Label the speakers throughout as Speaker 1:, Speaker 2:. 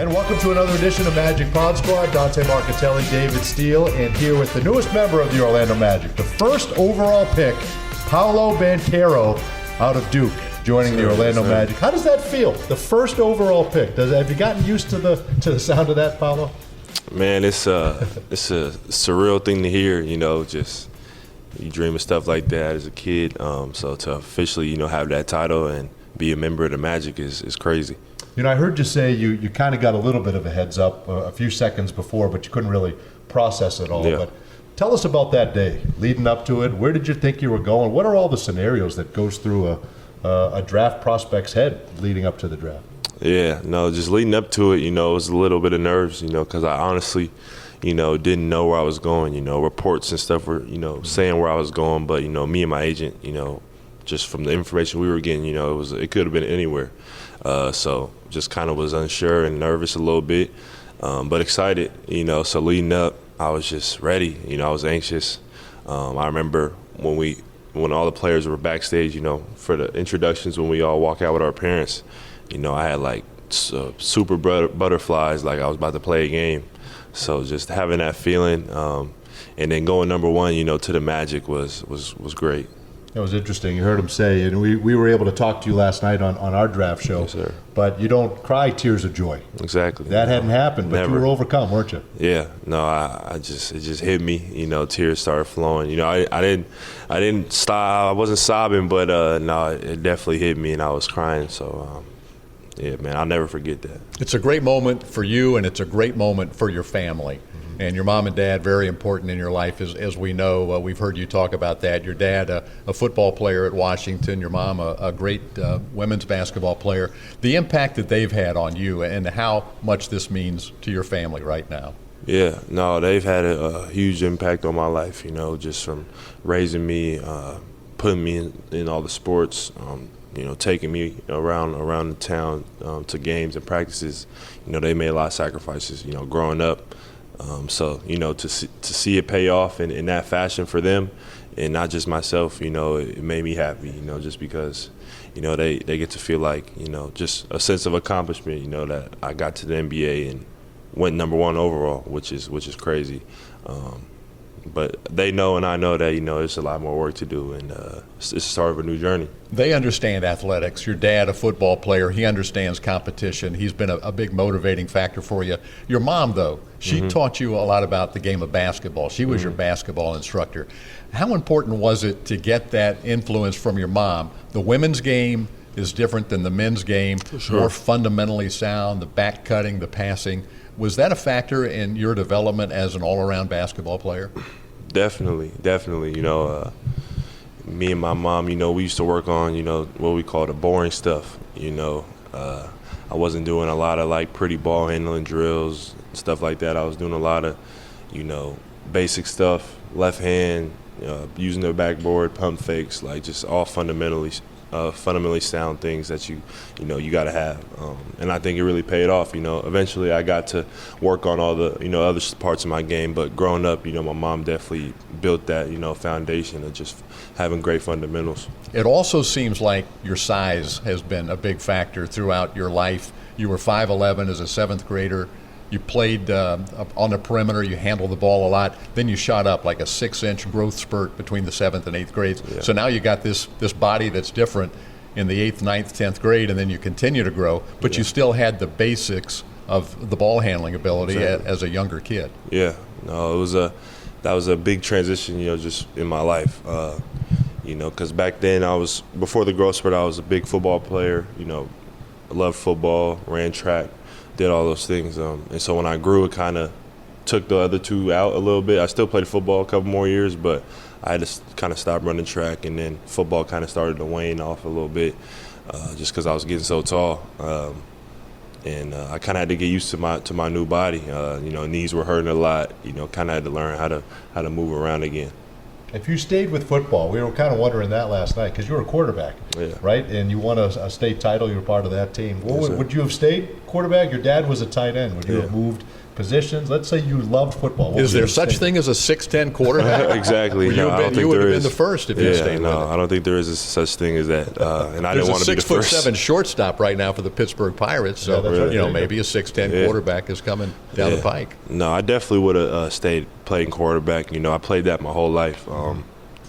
Speaker 1: And welcome to another edition of Magic Pod Squad. Dante Marchitelli, David Steele, and here with the newest member of the Orlando Magic, the first overall pick, Paolo Banchero out of Duke, joining the Orlando Magic. How does that feel? The first overall pick. Have you gotten used to the sound of that, Paolo?
Speaker 2: Man, it's a surreal thing to hear. Just you dream of stuff like that as a kid. So to officially, have that title and be a member of the Magic is crazy.
Speaker 1: I heard you say you kind of got a little bit of a heads up a few seconds before, but you couldn't really process it all.
Speaker 2: Yeah.
Speaker 1: But tell us about that day, leading up to it. Where did you think you were going? What are all the scenarios that goes through a draft prospect's head leading up to the draft?
Speaker 2: Yeah, no, just leading up to it, it was a little bit of nerves, because I honestly, didn't know where I was going. Reports and stuff were, saying where I was going, but, me and my agent, just from the information we were getting, it could have been anywhere. So just kind of was unsure and nervous a little bit, but excited, so leading up, I was just ready, I was anxious. I remember when all the players were backstage, for the introductions, when we all walk out with our parents, I had like super butterflies, like I was about to play a game. So just having that feeling, and then going number one, to the Magic was great.
Speaker 1: It was interesting. You heard him say, and we were able to talk to you last night on our draft show.
Speaker 2: Yes, sir.
Speaker 1: But you don't cry tears of joy.
Speaker 2: Exactly.
Speaker 1: That hadn't happened, but
Speaker 2: Never.
Speaker 1: you were overcome, weren't you?
Speaker 2: Yeah. No, it just hit me. Tears started flowing. I didn't stop. I wasn't sobbing, but no, it definitely hit me, and I was crying. So. Yeah, man, I'll never forget that.
Speaker 3: It's a great moment for you, and it's a great moment for your family. Mm-hmm. And your mom and dad, very important in your life, as we know. We've heard you talk about that. Your dad, a football player at Washington. Your mom, a great women's basketball player. The impact that they've had on you and how much this means to your family right now.
Speaker 2: Yeah, no, they've had a huge impact on my life, just from raising me, putting me in all the sports, taking me around the town to games and practices. They made a lot of sacrifices, growing up. So, to see it pay off in that fashion for them and not just myself, it made me happy, just because, they get to feel like, just a sense of accomplishment, that I got to the NBA and went number one overall, which is crazy. But they know and I know that, there's a lot more work to do, and it's the start of a new journey.
Speaker 3: They understand athletics. Your dad, a football player, he understands competition. He's been a big motivating factor for you. Your mom, though, she taught you a lot about the game of basketball. She was your basketball instructor. How important was it to get that influence from your mom? The women's game is different than the men's game, more fundamentally sound, the back cutting, the passing. Was that a factor in your development as an all-around basketball player?
Speaker 2: Definitely. Me and my mom, we used to work on, what we call the boring stuff. I wasn't doing a lot of pretty ball handling drills, stuff like that. I was doing a lot of, basic stuff, left hand, using the backboard, pump fakes, just all fundamentally sound things that you got to have, and I think it really paid off. Eventually I got to work on all the other parts of my game, but growing up, my mom definitely built that foundation of just having great fundamentals. It
Speaker 3: also seems like your size has been a big factor throughout your life. You were 5'11" as a seventh grader. You played on the perimeter, you handled the ball a lot, then you shot up like a 6-inch growth spurt between the 7th and 8th grades. Yeah. So now you got this body that's different in the 8th, 9th, 10th grade, and then you continue to grow, but you still had the basics of the ball handling ability as a younger kid.
Speaker 2: Yeah, no, that was a big transition, just in my life. Because back then before the growth spurt, I was a big football player, I loved football, ran track, did all those things, and so when I grew, it kind of took the other two out a little bit. I still played football a couple more years, but I had to kind of stop running track, and then football kind of started to wane off a little bit, just because I was getting so tall, and I kind of had to get used to my new body. Knees were hurting a lot. Kind of had to learn how to move around again.
Speaker 1: If you stayed with football, we were kind of wondering that last night because you were a quarterback, right? And you won a state title. You were part of that team. Would you have stayed quarterback? Your dad was a tight end. Would you have moved positions? Let's say you loved football. What
Speaker 3: Is
Speaker 1: would
Speaker 3: there
Speaker 1: you
Speaker 3: such
Speaker 1: say?
Speaker 3: thing as a 6'10" quarterback?
Speaker 2: Exactly.
Speaker 3: Well,
Speaker 2: No, I don't think
Speaker 3: you would
Speaker 2: there
Speaker 3: have been
Speaker 2: is.
Speaker 3: the first if you stayed with it.
Speaker 2: I don't think there is a such thing as that. And I
Speaker 3: There's
Speaker 2: didn't want to
Speaker 3: a
Speaker 2: be the first.
Speaker 3: 6'7" shortstop right now for the Pittsburgh Pirates, so
Speaker 1: Yeah, that's right.
Speaker 3: you know
Speaker 1: There you
Speaker 3: maybe a 6'10"
Speaker 2: Yeah.
Speaker 3: quarterback is coming down the pike.
Speaker 2: No, I definitely would have stayed playing quarterback. You know, I played that my whole life.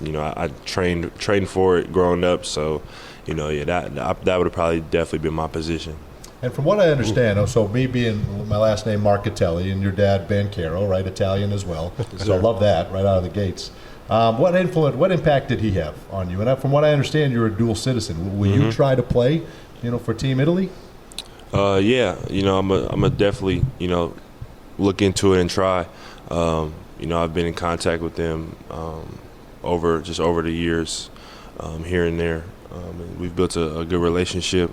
Speaker 2: You know, I trained for it growing up. So, you know, yeah, that would have probably definitely been my position.
Speaker 1: And from what I understand, so me being my last name Marchitelli and your dad Banchero, right, Italian as well. So I love that right out of the gates. What impact did he have on you? And from what I understand, you're a dual citizen. Will you try to play, you know, for Team Italy?
Speaker 2: Yeah, you know, I'm a definitely, you know, look into it and try. You know, I've been in contact with them over the years, here and there. And we've built a good relationship.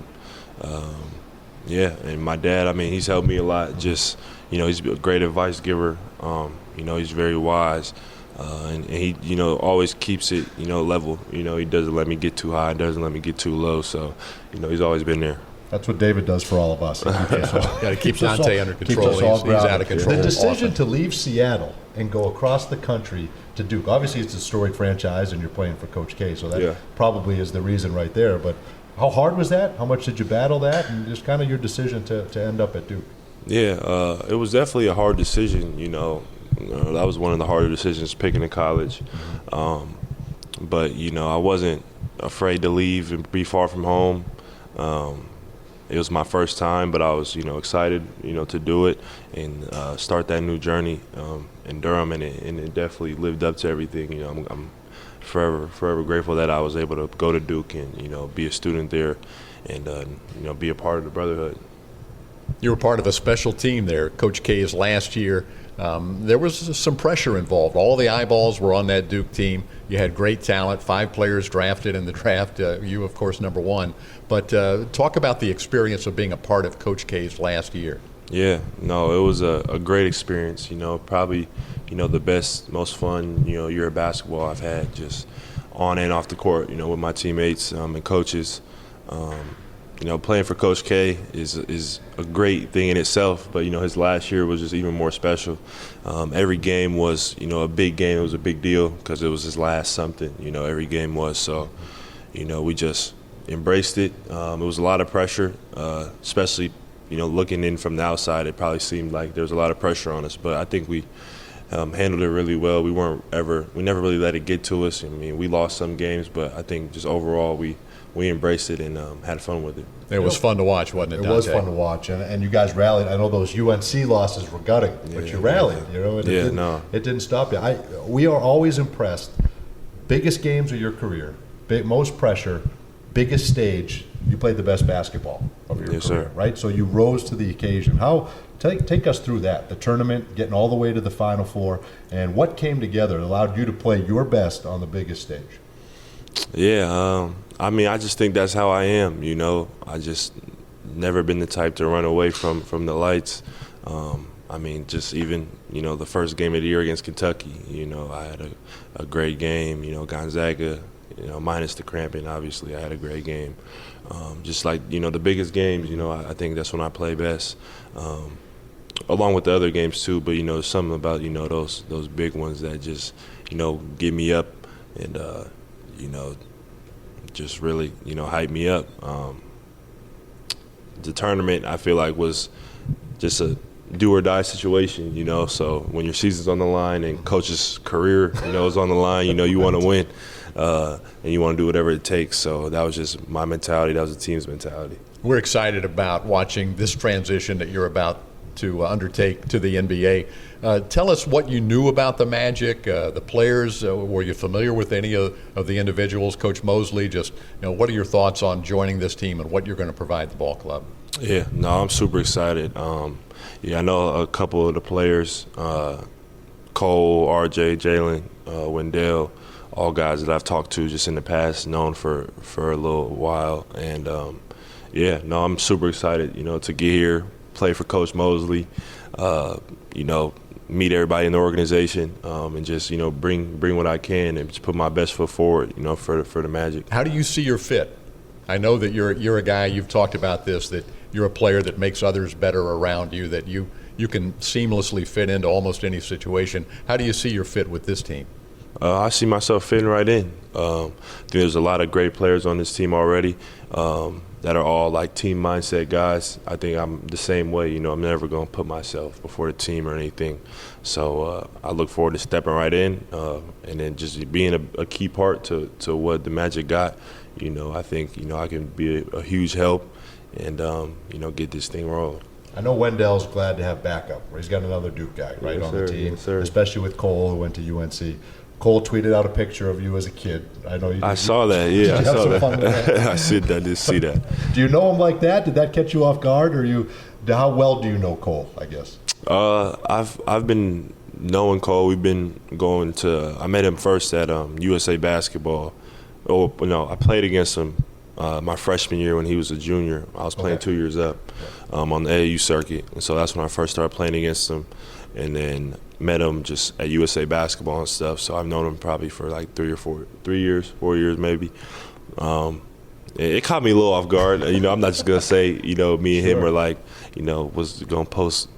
Speaker 2: Yeah, and my dad, I mean, he's helped me a lot. Just, you know, he's a great advice giver. You know, he's very wise. And he, you know, always keeps it, you know, level. You know, he doesn't let me get too high, doesn't let me get too low. So, you know, he's always been there.
Speaker 1: That's what David does for all of us.
Speaker 3: Got to keep Dante under control.
Speaker 1: Keeps us all
Speaker 3: He's out of
Speaker 1: grounded.
Speaker 3: control.
Speaker 1: The decision
Speaker 3: often.
Speaker 1: to leave Seattle and go across the country to Duke. Obviously, it's a storied franchise, and you're playing for Coach K, so that probably is the reason right there. But how hard was that? How much did you battle that? And just kind of your decision to end up at Duke.
Speaker 2: Yeah, it was definitely a hard decision. You know, that was one of the harder decisions picking a college. But you know, I wasn't afraid to leave and be far from home. It was my first time, but I was, you know, excited, you know, to do it and start that new journey in Durham, and it definitely lived up to everything. You know, I'm forever grateful that I was able to go to Duke and, you know, be a student there and, you know, be a part of the brotherhood.
Speaker 3: You were part of a special team there, Coach K's last year. There was some pressure involved. All the eyeballs were on that Duke team. You had great talent, 5 players drafted in the draft, you, of course, number 1. But talk about the experience of being a part of Coach K's last year.
Speaker 2: Yeah, no, it was a great experience, you know, probably, you know, the best, most fun, you know, year of basketball I've had, just on and off the court, you know, with my teammates and coaches. You know, playing for Coach K is a great thing in itself, but, you know, his last year was just even more special. Every game was, you know, a big game. It was a big deal because it was his last something, you know, every game was. So, you know, we just embraced it. It was a lot of pressure, especially, you know, looking in from the outside, it probably seemed like there was a lot of pressure on us, but I think we handled it really well. We never really let it get to us. I mean, we lost some games, but I think just overall we embraced it and had fun with it.
Speaker 3: It was fun to watch, wasn't it, Dante?
Speaker 1: It was fun to watch, and you guys rallied. I know those UNC losses were gutting, but you rallied. You know, it didn't stop you. We are always impressed. Biggest games of your career, most pressure, biggest stage. You played the best basketball of your career, right? So you rose to the occasion. Take us through that, the tournament, getting all the way to the Final Four, and what came together that allowed you to play your best on the biggest stage?
Speaker 2: Yeah, I mean, I just think that's how I am, you know. I just never been the type to run away from the lights. I mean, just even, you know, the first game of the year against Kentucky, you know, I had a great game. You know, Gonzaga, you know, minus the cramping, obviously, I had a great game. Just like, you know, the biggest games, you know, I think that's when I play best. Along with the other games too, but, you know, something about, you know, those big ones that just, you know, get me up and, you know, just really, you know, hype me up. The tournament, I feel like, was just a do-or-die situation, you know. So when your season's on the line and coach's career, you know, is on the line, you know, you want to win and you want to do whatever it takes. So that was just my mentality. That was the team's mentality.
Speaker 3: We're excited about watching this transition that you're about to undertake to the NBA. Tell us what you knew about the Magic, the players. Were you familiar with any of the individuals? Coach Mosley, just, you know, what are your thoughts on joining this team and what you're going to provide the ball club?
Speaker 2: Yeah, no, I'm super excited. Yeah, I know a couple of the players, Cole, RJ, Jalen, Wendell, all guys that I've talked to just in the past, known for a little while. And, yeah, no, I'm super excited, you know, to get here, play for Coach Mosley, you know, meet everybody in the organization, and just, you know, bring what I can and just put my best foot forward, you know, for the Magic.
Speaker 3: How do you see your fit? I know that you're a guy, you've talked about this, that you're a player that makes others better around you, that you you can seamlessly fit into almost any situation. How do you see your fit with this team?
Speaker 2: I see myself fitting right in. I think there's a lot of great players on this team already that are all like team mindset guys. I think I'm the same way. I'm never going to put myself before the team or anything. So I look forward to stepping right in and then just being a key part to what the Magic got. I think I can be a huge help and get this thing rolling.
Speaker 1: I know Wendell's glad to have backup. He's got another Duke guy right on the team, especially with Cole, who went to UNC. Cole tweeted out a picture of you as a kid. I know you.
Speaker 2: I saw that. Yeah, I saw that.
Speaker 1: Fun with that?
Speaker 2: I did see that.
Speaker 1: Do you know him like that? Did that catch you off guard, or how well do you know Cole? I guess.
Speaker 2: I've been knowing Cole. We've been going to. I met him first at USA Basketball. Oh no, I played against him my freshman year when he was a junior. I was playing 2 years up on the AAU circuit, and so that's when I first started playing against him, and then met him just at USA Basketball and stuff. So I've known him probably for like 4 years maybe. It caught me a little off guard. I'm not just gonna say me and him are like was gonna post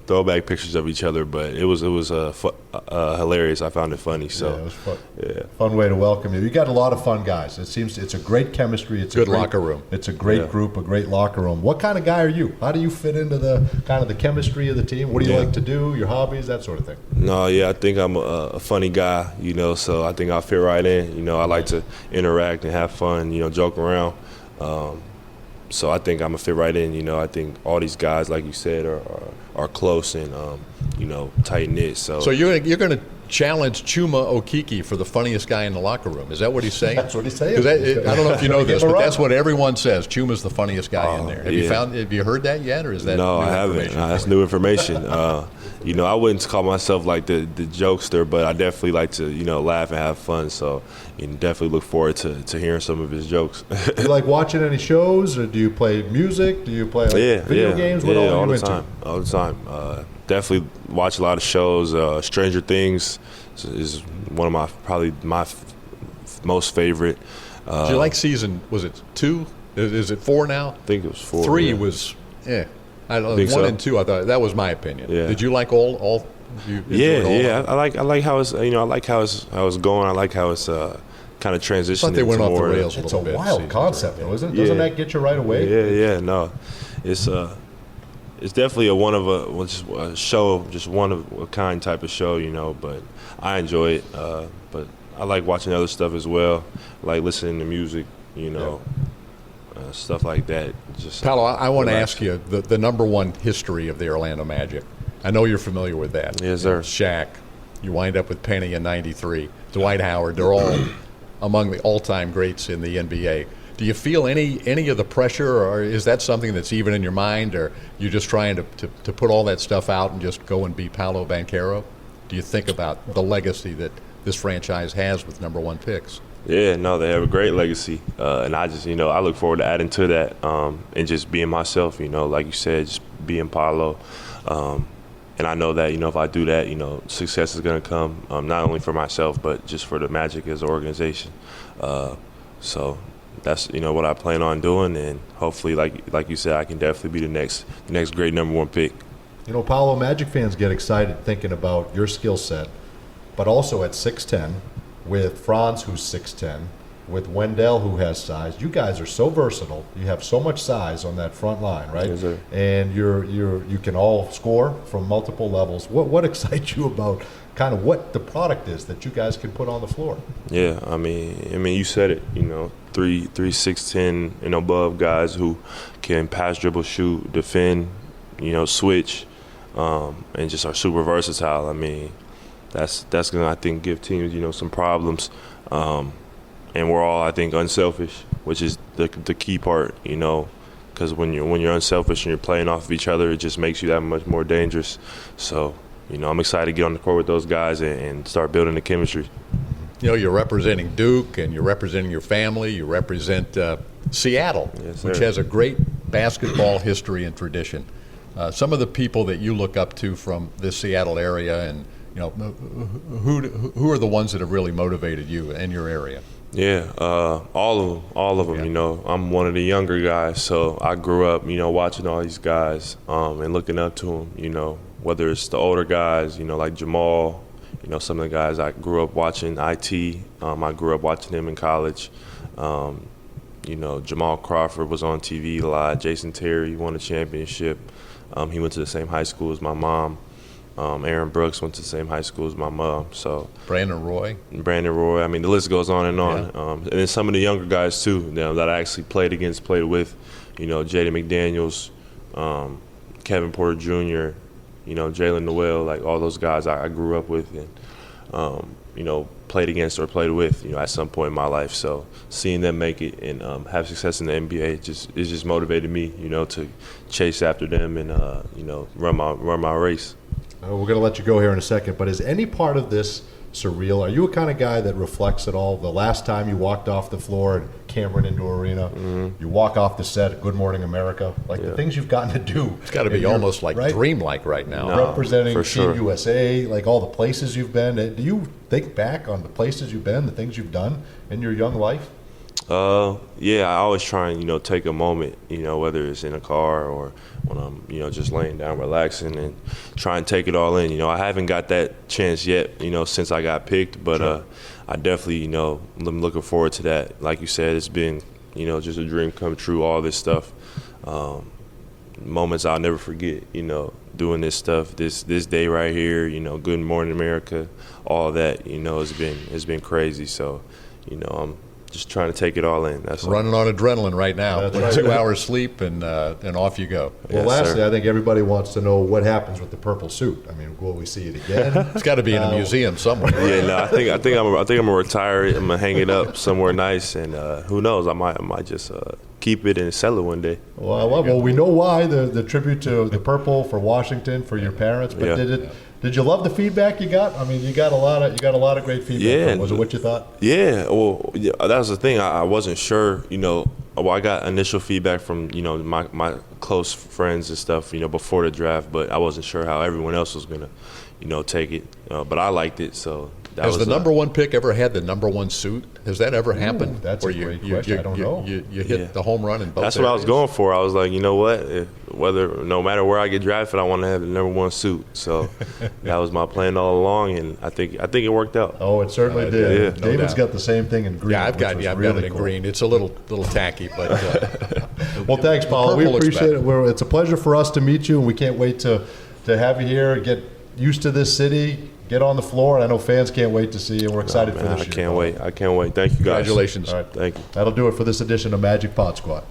Speaker 2: throwback pictures of each other, but it was hilarious. I found it funny. So
Speaker 1: yeah, it was fun.
Speaker 2: Yeah,
Speaker 1: fun way to welcome you. You got a lot of fun guys. It seems it's a great chemistry. It's
Speaker 3: good
Speaker 1: a great
Speaker 3: locker room.
Speaker 1: It's a great group, a great locker room. What kind of guy are you? How do you fit into the kind of the chemistry of the team? What do you like to do? Your hobbies, that sort of thing.
Speaker 2: No, I think I'm a funny guy. So I think I'll fit right in. I like to interact and have fun. Joke around. So I think I'm gonna fit right in. I think all these guys, like you said, are close and tight knit. So
Speaker 3: you're gonna challenge Chuma Okeke for the funniest guy in the locker room. Is that what he's saying?
Speaker 1: That's what he's saying.
Speaker 3: 'Cause I don't know if you know this, but that's what everyone says. Chuma's the funniest guy in there. Have you heard that yet, or is that
Speaker 2: no? I haven't. That's new information. I wouldn't call myself like the jokester, but I definitely like to laugh and have fun. So definitely look forward to hearing some of his jokes.
Speaker 1: Do you like watching any shows, or do you play music? Do you play video games? What all are you into?
Speaker 2: All the time. Definitely watch a lot of shows. Stranger Things is one of my most favorite.
Speaker 3: Did you like season? Was it 2? Is it 4 now?
Speaker 2: I think it was 4.
Speaker 3: 3 was I don't know, 1 and 2. I thought that was my opinion.
Speaker 2: Yeah.
Speaker 3: Did you like all?
Speaker 2: I like how it's I like how it's going. I like how it's kind of transitioning.
Speaker 3: I thought they went off the rails a
Speaker 1: It's
Speaker 3: little
Speaker 1: a
Speaker 3: bit.
Speaker 1: wild concept, though, isn't it? Doesn't that get you right away?
Speaker 2: Yeah. No, it's definitely a show, just one of a kind type of show, But I enjoy it. But I like watching other stuff as well. I like listening to music, stuff like that. Just
Speaker 3: Paolo, I want to ask you the number one history of the Orlando Magic. I know you're familiar with that.
Speaker 2: Yes, sir.
Speaker 3: Shaq. You wind up with Penny in '93. Dwight Howard. They're all among the all-time greats in the NBA. Do you feel any of the pressure, or is that something that's even in your mind, or you're just trying to put all that stuff out and just go and be Paolo Banchero? Do you think about the legacy that this franchise has with number one picks?
Speaker 2: Yeah, no, they have a great legacy, and I just, I look forward to adding to that and just being myself, like you said, just being Paolo. And I know that, if I do that, success is going to come, not only for myself, but just for the Magic as an organization. So that's, what I plan on doing, and hopefully, like you said, I can definitely be the next great number one pick.
Speaker 1: Paolo, Magic fans get excited thinking about your skill set, but also at 6'10", with Franz, who's 6'10", with Wendell, who has size. You guys are so versatile. You have so much size on that front line, right?
Speaker 2: Yes, sir.
Speaker 1: And you can all score from multiple levels. What excites you about kind of what the product is that you guys can put on the floor?
Speaker 2: Yeah, I mean, you said it. 3 6'10" and above guys who can pass, dribble, shoot, defend, switch, and just are super versatile. I mean, that's gonna, I think, give teams some problems. And we're all, I think, unselfish, which is the key part, because when you're unselfish and you're playing off of each other, it just makes you that much more dangerous. So, I'm excited to get on the court with those guys and start building the chemistry.
Speaker 3: You're representing Duke, and you're representing your family. You represent Seattle,
Speaker 2: yes,
Speaker 3: which has a great basketball history and tradition. Some of the people that you look up to from this Seattle area, and who are the ones that have really motivated you in your area?
Speaker 2: Yeah, all of them.
Speaker 3: Yeah.
Speaker 2: You know, I'm one of the younger guys, so I grew up, you know, watching all these guys and looking up to them. You know, whether it's the older guys, you know, like Jamal. You know, some of the guys I grew up watching. It. I grew up watching him in college. You know, Jamal Crawford was on TV a lot. Jason Terry won a championship. He went to the same high school as my mom. Aaron Brooks went to the same high school as my mom. So
Speaker 3: Brandon Roy.
Speaker 2: I mean, the list goes on and on.
Speaker 3: Yeah.
Speaker 2: And then some of the younger guys too, you know, that I actually played with. You know, Jaden McDaniels, Kevin Porter Jr., you know, Jalen Noel, like all those guys I grew up with and, you know, played against or played with, you know, at some point in my life. So seeing them make it and have success in the NBA just motivated me, you know, to chase after them and, you know, run my race.
Speaker 1: We're going to let you go here in a second, but is any part of this surreal? Are you a kind of guy that reflects at all? The last time you walked off the floor at Cameron Indoor Arena, you walk off the set at Good Morning America, like the things you've gotten to do.
Speaker 3: It's got to be almost like dreamlike right now.
Speaker 2: No.
Speaker 1: Representing
Speaker 2: for
Speaker 1: Team
Speaker 2: sure.
Speaker 1: USA, like all the places you've been. Do you think back on the places you've been, the things you've done in your young life?
Speaker 2: Yeah, I always try and, you know, take a moment, you know, whether it's in a car or when I'm, you know, just laying down relaxing and try and take it all in. You know, I haven't got that chance yet, you know, since I got picked, but I definitely, you know, I'm looking forward to that. Like you said, it's been, you know, just a dream come true, all this stuff. Moments I'll never forget, you know, doing this stuff, this day right here, you know, Good Morning America, all that, you know, it's been crazy. So, you know, I'm just trying to take it all in. That's all.
Speaker 3: Running on adrenaline right now.
Speaker 1: That's
Speaker 3: With
Speaker 1: right.
Speaker 3: 2 hours sleep and off you go.
Speaker 1: Well,
Speaker 2: Yes,
Speaker 1: lastly,
Speaker 2: sir.
Speaker 1: I think everybody wants to know what happens with the purple suit. I mean, will we see it again?
Speaker 3: It's got to be in a museum somewhere.
Speaker 2: Yeah, no, I think I'm gonna retire it. I'm gonna hang it up somewhere nice, and who knows? I might just keep it and sell it one day.
Speaker 1: Well, we know why the tribute to the purple for Washington for your parents. But
Speaker 2: Yeah.
Speaker 1: did you love the feedback you got? I mean, you got a lot of great feedback.
Speaker 2: Yeah.
Speaker 1: Was it what you thought?
Speaker 2: Yeah, well, yeah, that was the thing. I wasn't sure, you know. Well, I got initial feedback from, you know, my close friends and stuff, you know, before the draft, but I wasn't sure how everyone else was gonna, you know, take it. But I liked it, so.
Speaker 3: Has the number one pick ever had the number one suit? Has that ever happened?
Speaker 1: That's a great question. I don't know.
Speaker 3: You hit the home run in both
Speaker 2: That's what I was
Speaker 3: areas?
Speaker 2: going for. I was like, you know what? No matter where I get drafted, I want to have the number one suit. So that was my plan all along, and I think it worked out.
Speaker 1: Oh, it certainly did.
Speaker 2: yeah,
Speaker 3: no
Speaker 1: David's
Speaker 3: doubt.
Speaker 1: got the same thing in green.
Speaker 3: Yeah, I've got
Speaker 1: which
Speaker 3: it
Speaker 1: was really
Speaker 3: in
Speaker 1: cool.
Speaker 3: green. It's a little tacky, but
Speaker 1: Well, thanks, Paolo. We
Speaker 3: purple looks
Speaker 1: appreciate
Speaker 3: better.
Speaker 1: it. It's a pleasure for us to meet you, and we can't wait to have you here, get used to this city, get on the floor. And I know fans can't wait to see you, and we're excited for
Speaker 2: Man,
Speaker 1: this
Speaker 2: I
Speaker 1: year.
Speaker 2: can't
Speaker 1: Paolo.
Speaker 2: wait. I can't wait. Thank you, guys.
Speaker 3: congratulations.
Speaker 1: All right.
Speaker 2: Thank you.
Speaker 1: That'll do it for this edition of Magic Pod Squad.